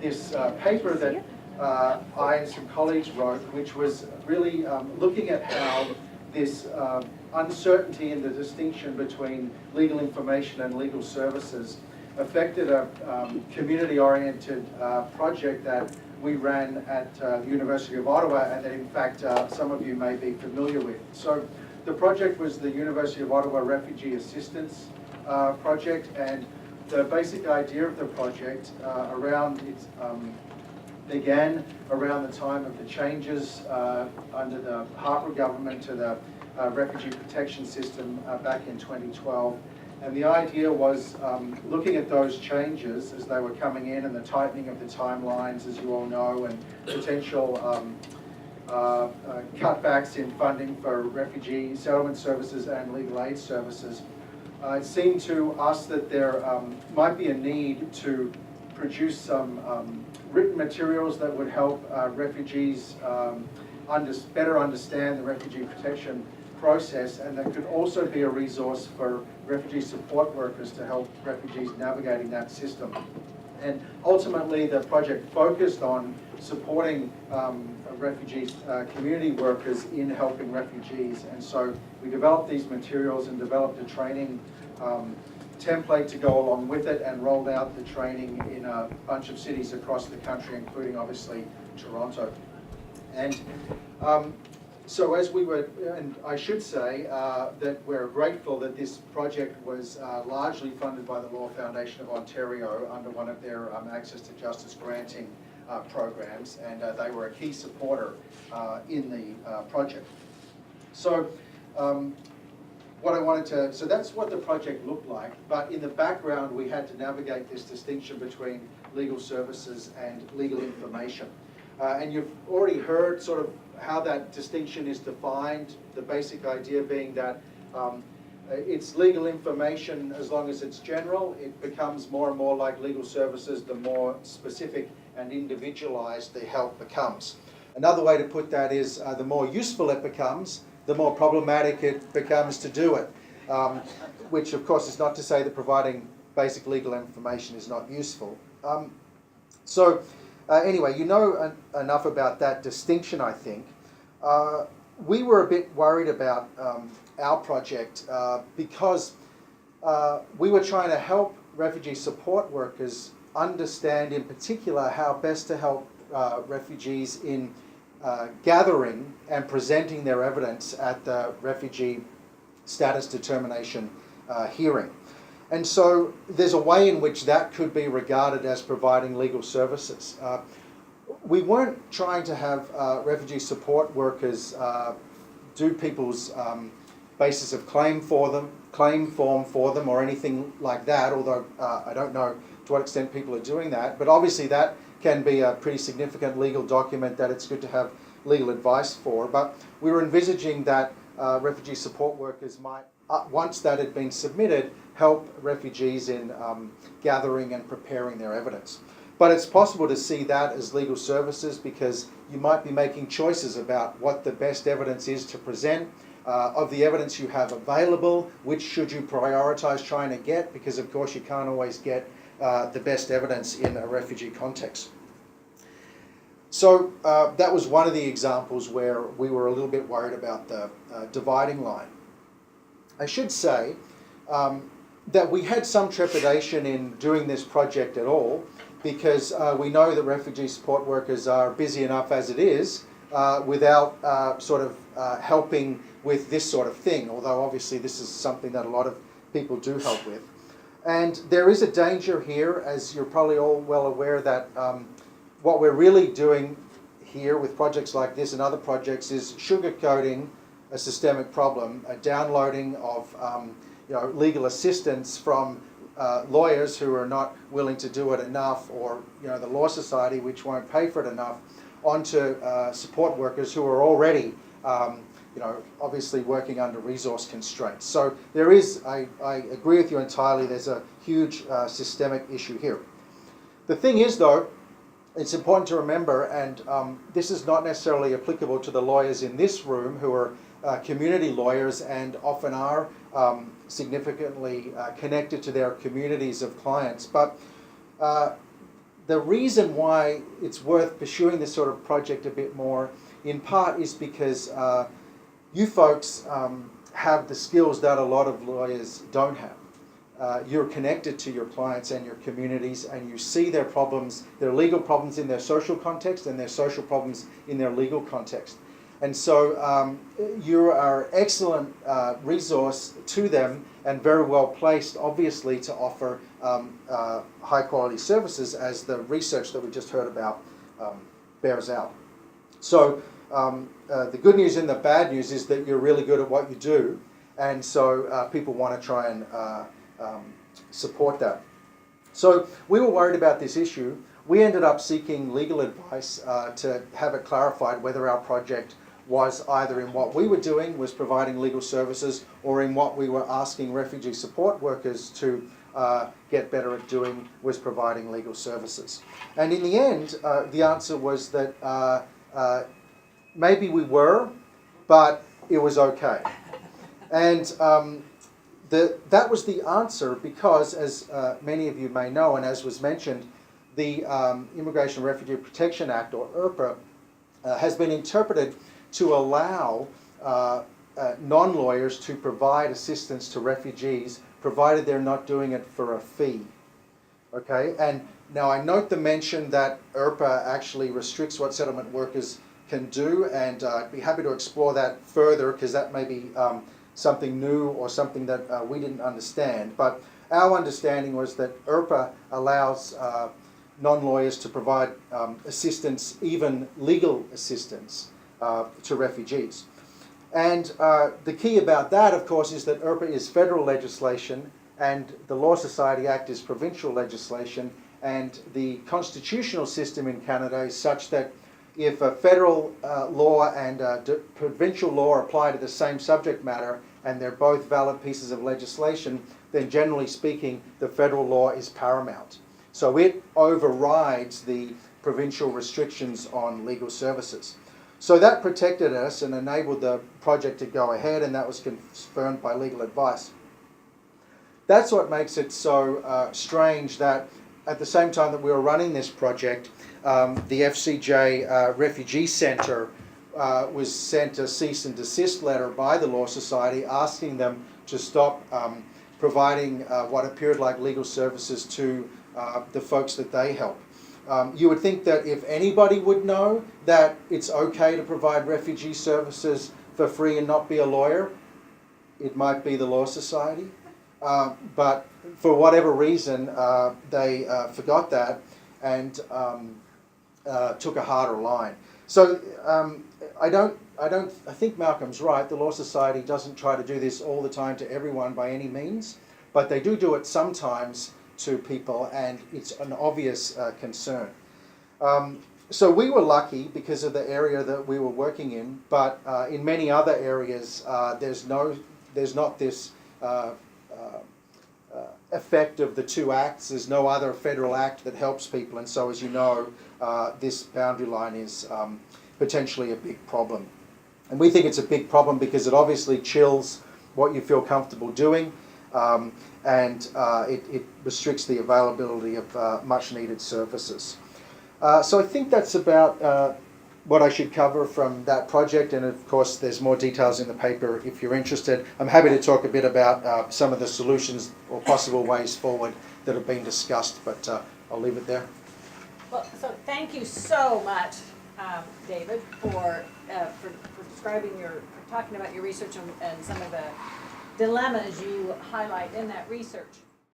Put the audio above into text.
this paper that I and some colleagues wrote, which was really looking at how this uncertainty in the distinction between legal information and legal services affected a community-oriented project that we ran at the University of Ottawa, and that in fact some of you may be familiar with. So the project was the University of Ottawa Refugee Assistance Project, and the basic idea of the project began around the time of the changes under the Harper government to the refugee protection system back in 2012. And the idea was looking at those changes as they were coming in and the tightening of the timelines, as you all know, and potential cutbacks in funding for refugee settlement services and legal aid services. It seemed to us that there might be a need to produce some written materials that would help refugees better understand the refugee protection process, and that could also be a resource for refugee support workers to help refugees navigating that system. And ultimately the project focused on supporting refugee community workers in helping refugees, and so we developed these materials and developed a training template to go along with it, and rolled out the training in a bunch of cities across the country, including obviously Toronto. And so as we were, and I should say that we're grateful that this project was largely funded by the Law Foundation of Ontario under one of their Access to Justice granting programs, and they were a key supporter in the project. So so that's what the project looked like, but in the background we had to navigate this distinction between legal services and legal information. And you've already heard sort of how that distinction is defined, the basic idea being that it's legal information as long as it's general. It becomes more and more like legal services the more specific and individualized the help becomes. Another way to put that is the more useful it becomes, the more problematic it becomes to do it, which of course is not to say that providing basic legal information is not useful. Anyway, you know enough about that distinction, I think. We were a bit worried about our project because we were trying to help refugee support workers understand in particular how best to help refugees in gathering and presenting their evidence at the refugee status determination hearing. And so there's a way in which that could be regarded as providing legal services. We weren't trying to have refugee support workers do people's basis of claim form for them or anything like that, although I don't know to what extent people are doing that, but obviously that can be a pretty significant legal document that it's good to have legal advice for. But we were envisaging that refugee support workers might, once that had been submitted, help refugees in gathering and preparing their evidence. But it's possible to see that as legal services because you might be making choices about what the best evidence is to present, of the evidence you have available, which should you prioritize trying to get, because of course you can't always get the best evidence in a refugee context. So that was one of the examples where we were a little bit worried about the dividing line. I should say that we had some trepidation in doing this project at all because we know that refugee support workers are busy enough as it is without helping with this sort of thing, although obviously this is something that a lot of people do help with. And there is a danger here, as you're probably all well aware, that what we're really doing here with projects like this and other projects is sugarcoating a systemic problem, a downloading of legal assistance from lawyers who are not willing to do it enough, or the Law Society, which won't pay for it enough, onto support workers who are already obviously working under resource constraints. So there is, I agree with you entirely, there's a huge systemic issue here. The thing is though, it's important to remember, and this is not necessarily applicable to the lawyers in this room who are community lawyers and often are significantly connected to their communities of clients, but the reason why it's worth pursuing this sort of project a bit more, in part, is because you folks have the skills that a lot of lawyers don't have. You're connected to your clients and your communities, and you see their problems, their legal problems in their social context and their social problems in their legal context. And so you are an excellent resource to them, and very well placed, obviously, to offer high quality services, as the research that we just heard about bears out. So the good news and the bad news is that you're really good at what you do, and so people want to try and support that. So we were worried about this issue. We ended up seeking legal advice to have it clarified whether our project was either in what we were doing, was providing legal services, or in what we were asking refugee support workers to get better at doing, was providing legal services. And in the end, the answer was that maybe we were, but it was okay. And that was the answer because, as many of you may know, and as was mentioned, the Immigration and Refugee Protection Act, or IRPA, has been interpreted to allow non-lawyers to provide assistance to refugees, provided they're not doing it for a fee. Okay, and now I note the mention that IRPA actually restricts what settlement workers can do, and I'd be happy to explore that further, because that may be something new or something that we didn't understand. But our understanding was that IRPA allows non-lawyers to provide assistance, even legal assistance, to refugees. And the key about that, of course, is that IRPA is federal legislation and the Law Society Act is provincial legislation, and the constitutional system in Canada is such that if a federal law and provincial law apply to the same subject matter and they're both valid pieces of legislation, then generally speaking, the federal law is paramount. So it overrides the provincial restrictions on legal services. So that protected us and enabled the project to go ahead, and that was confirmed by legal advice. That's what makes it so strange that at the same time that we were running this project, the FCJ Refugee Centre was sent a cease and desist letter by the Law Society asking them to stop providing what appeared like legal services to the folks that they help. You would think that if anybody would know that it's okay to provide refugee services for free and not be a lawyer, it might be the Law Society. But for whatever reason, they forgot that and took a harder line. So I think Malcolm's right. The Law Society doesn't try to do this all the time to everyone by any means, but they do it sometimes to people, and it's an obvious concern. So we were lucky because of the area that we were working in, but in many other areas there's not this effect of the two acts. There's no other federal act that helps people, and so as you know, this boundary line is potentially a big problem. And we think it's a big problem because it obviously chills what you feel comfortable doing, and it restricts the availability of much needed services. So I think that's about what I should cover from that project, and of course there's more details in the paper if you're interested. I'm happy to talk a bit about some of the solutions or possible ways forward that have been discussed, but I'll leave it there. Well, so thank you so much, David, for describing for talking about your research and some of the dilemmas you highlight in that research.